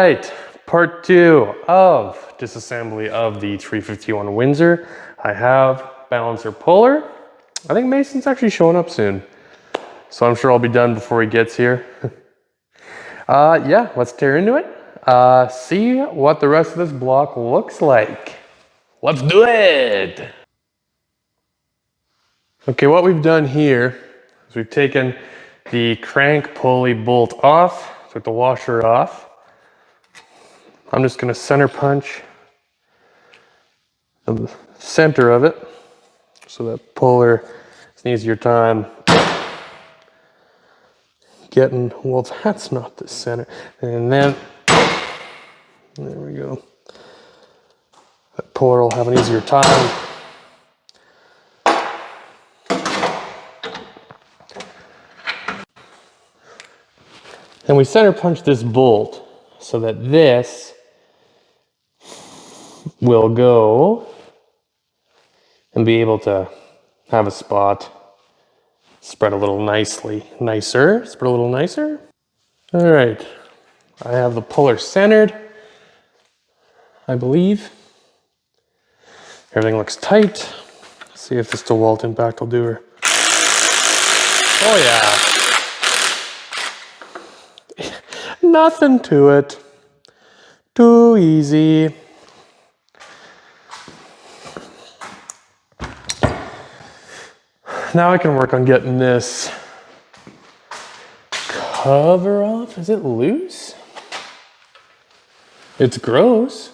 right, part 2 of disassembly of the 351 Windsor. I have balancer puller. I think Mason's actually showing up soon, so I'm sure I'll be done before he gets here. Yeah, let's tear into it. See what the rest of this block looks like. Let's do it! Okay, what we've done here is we've taken the crank pulley bolt off, took the washer off. I'm just going to center punch the center of it so that puller has an easier time getting, well, that's not the center. And then, there we go. That puller will have an easier time. And we center punch this bolt so that this will go and be able to have a spot spread a little nicer. Spread a little nicer. All right, I have the puller centered, I believe. Everything looks tight. Let's see if this DeWalt impact will do her. Oh yeah. Nothing to it. Too easy. Now I can work on getting this cover off. Is it loose? It's gross.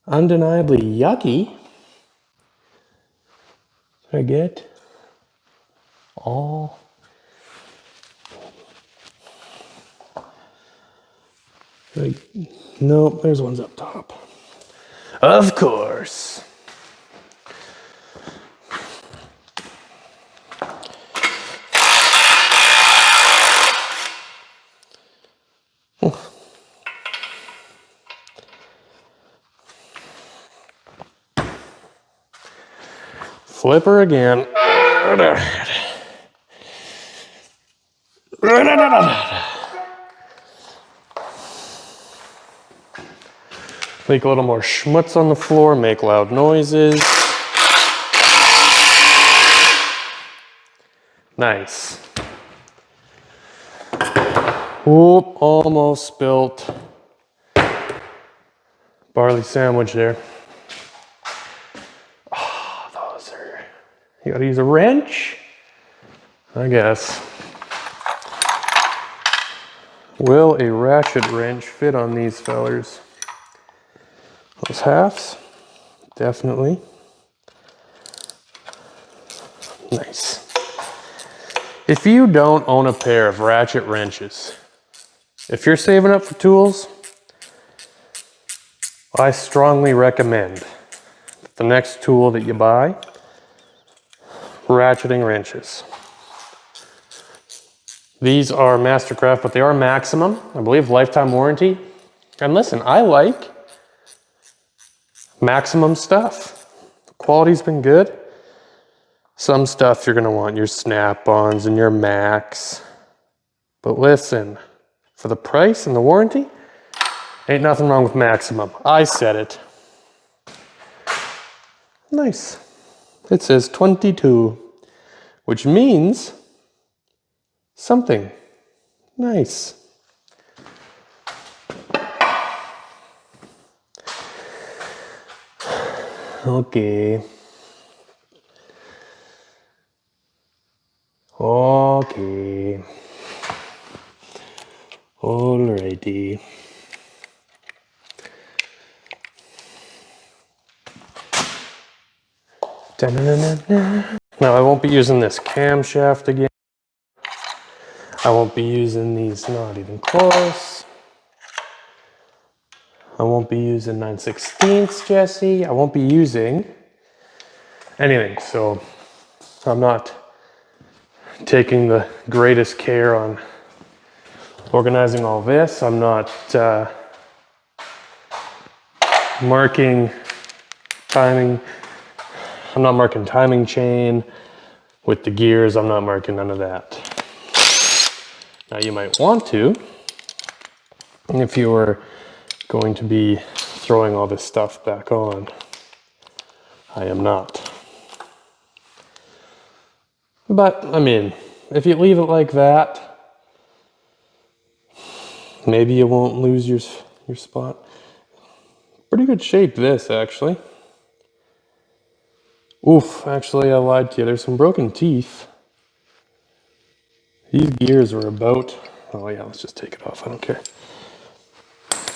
Undeniably yucky. I get all. Nope, there's ones up top. Of course. Flipper again. Make a little more schmutz on the floor, make loud noises. Nice. Whoop, almost spilt barley sandwich there. You gotta use a wrench, I guess. Will a ratchet wrench fit on these fellers? Those halves, definitely. Nice. If you don't own a pair of ratchet wrenches, if you're saving up for tools, I strongly recommend that the next tool that you buy, ratcheting wrenches. These are Mastercraft, but they are Maximum. I believe lifetime warranty. And listen, I like Maximum stuff. The quality's been good. Some stuff you're gonna want your Snap-ons and your Max. But listen, for the price and the warranty, ain't nothing wrong with Maximum. I said it. Nice. It says 22, which means something. Nice. Okay. Okay. Alrighty. Now I won't be using this camshaft again. I won't be using these, not even close. I won't be using 9/16 Jesse. I won't be using anything. So I'm not taking the greatest care on organizing all this. I'm not marking timing. I'm not marking timing chain with the gears. I'm not marking none of that. Now you might want to. if you were going to be throwing all this stuff back on. I am not. But, I mean, if you leave it like that, maybe you won't lose your spot. Pretty good shape, this, actually. Oof, actually, I lied to you. There's some broken teeth. These gears are about... Oh yeah, let's just take it off. I don't care.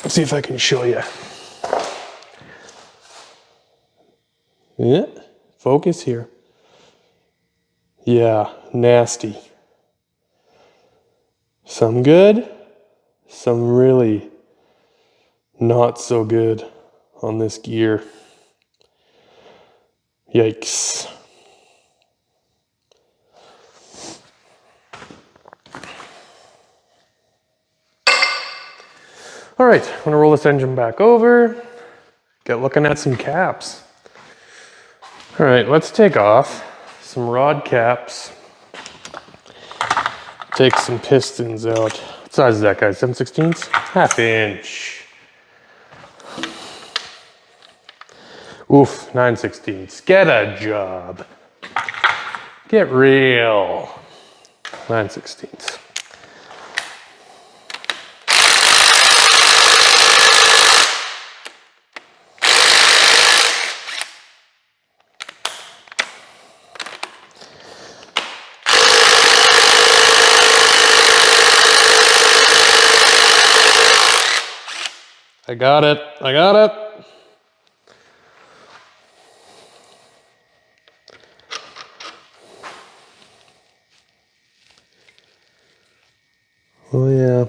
Let's see if I can show you. Yeah, focus here. Yeah, nasty. Some good, some really not so good on this gear. Yikes. All right, I'm gonna roll this engine back over, get looking at some caps. All right, let's take off some rod caps. Take some pistons out. What size is that, guys? 7/16? Half inch. Oof, 9/16. Get a job. Get real. 9/16. I got it. I got it. Oh yeah,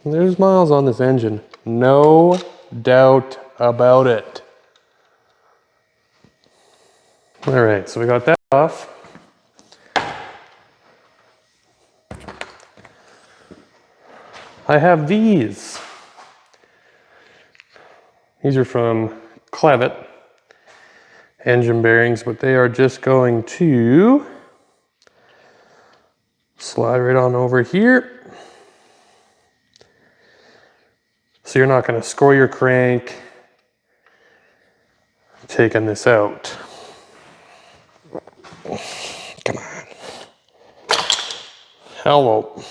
there's miles on this engine. No doubt about it. All right, so we got that off. I have these. These are from Clevitt engine bearings, but they are just going to slide right on over here. So you're not going to score your crank taking this out. Come on. Hello.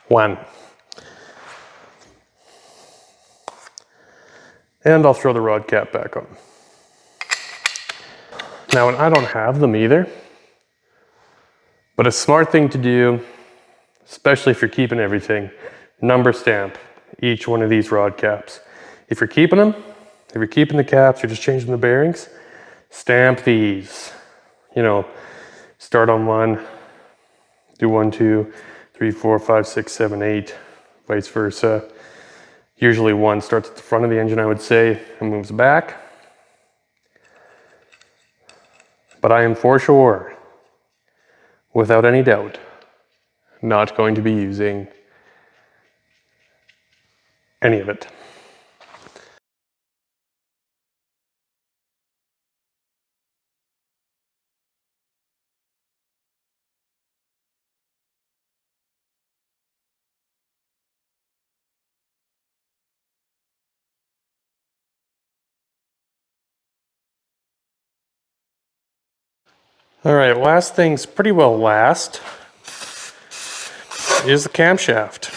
One. And I'll throw the rod cap back on. Now, and I don't have them either, but a smart thing to do, especially if you're keeping everything, number stamp each one of these rod caps. If you're keeping them, if you're keeping the caps, you're just changing the bearings, stamp these. You know, start on one, do 1, 2, 3, 4, 5, 6, 7, 8, vice versa. Usually one starts at the front of the engine, I would say, and moves back. But I am for sure, without any doubt, not going to be using any of it. All right, last thing's pretty well last is the camshaft.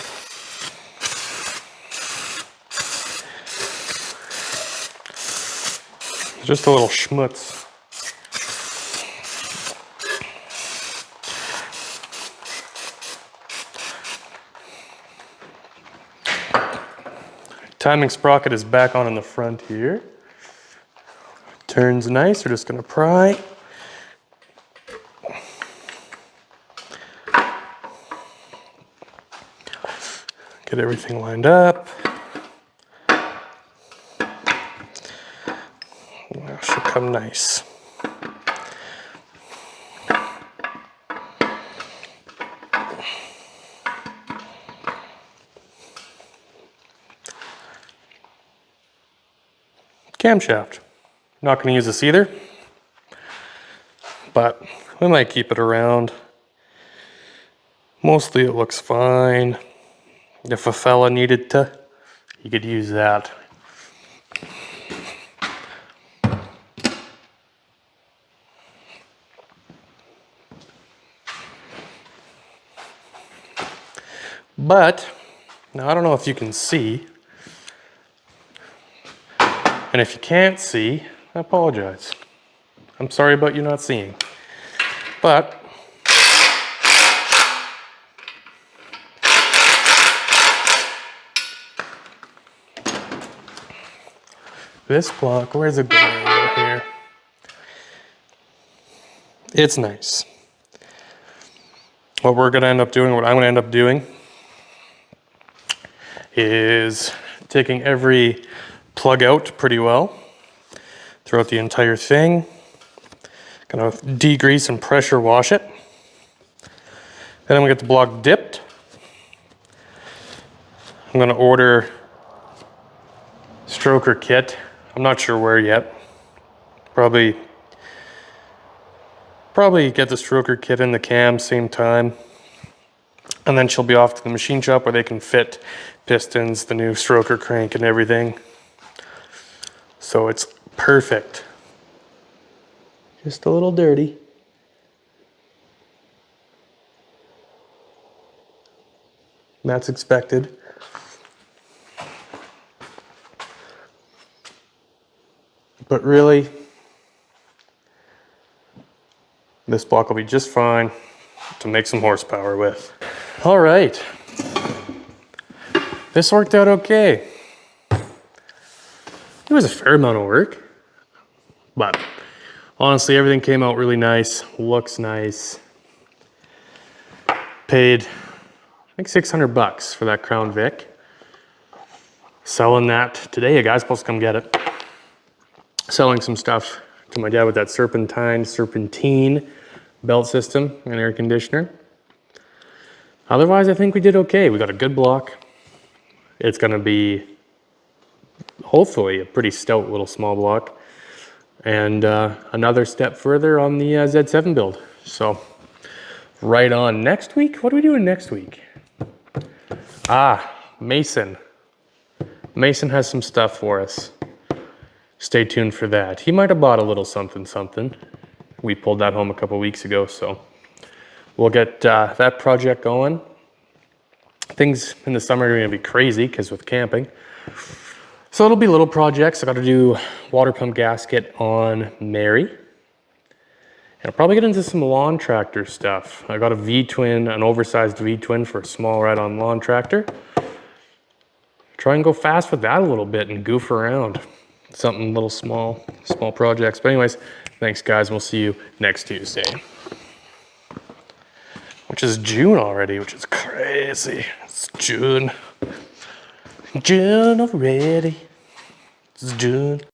Just a little schmutz. Timing sprocket is back on in the front here. Turns nice, we're just gonna pry. Get everything lined up. That should come nice. Camshaft. Not going to use this either, but I might keep it around. Mostly it looks fine. If a fella needed to, you could use that. But, now I don't know if you can see, and if you can't see, I apologize. I'm sorry about you not seeing. But, this block, where's it going over here? It's nice. What we're gonna end up doing, what I'm gonna end up doing, is taking every plug out pretty well throughout the entire thing. Gonna degrease and pressure wash it. Then I'm gonna get the block dipped. I'm gonna order stroker kit. I'm not sure where yet. Probably get the stroker kit in the cam same time. And then she'll be off to the machine shop where they can fit pistons, the new stroker crank and everything. So it's perfect. Just a little dirty. That's expected. But really, this block will be just fine to make some horsepower with. All right. This worked out okay. It was a fair amount of work, but honestly, everything came out really nice, looks nice. Paid, I think, 600 bucks for that Crown Vic. Selling that today. A guy's supposed to come get it. Selling some stuff to my dad with that serpentine belt system and air conditioner. Otherwise, I think we did okay. We got a good block. It's gonna be, hopefully, a pretty stout little small block. And another step further on the Z7 build. So, right on. Next week, what are we doing next week? Mason. Mason has some stuff for us. Stay tuned for that. He might have bought a little something. We pulled that home a couple weeks ago, so we'll get that project going. Things in the summer are gonna be crazy because with camping. So it'll be little projects. I gotta do water pump gasket on Mary. And I'll probably get into some lawn tractor stuff. I got a V-twin, an oversized V-twin for a small ride-on lawn tractor. Try and go fast with that a little bit and goof around. Something little small projects. But anyways, thanks guys, we'll see you next Tuesday. Which is June already, which is crazy. It's June. June already. It's June.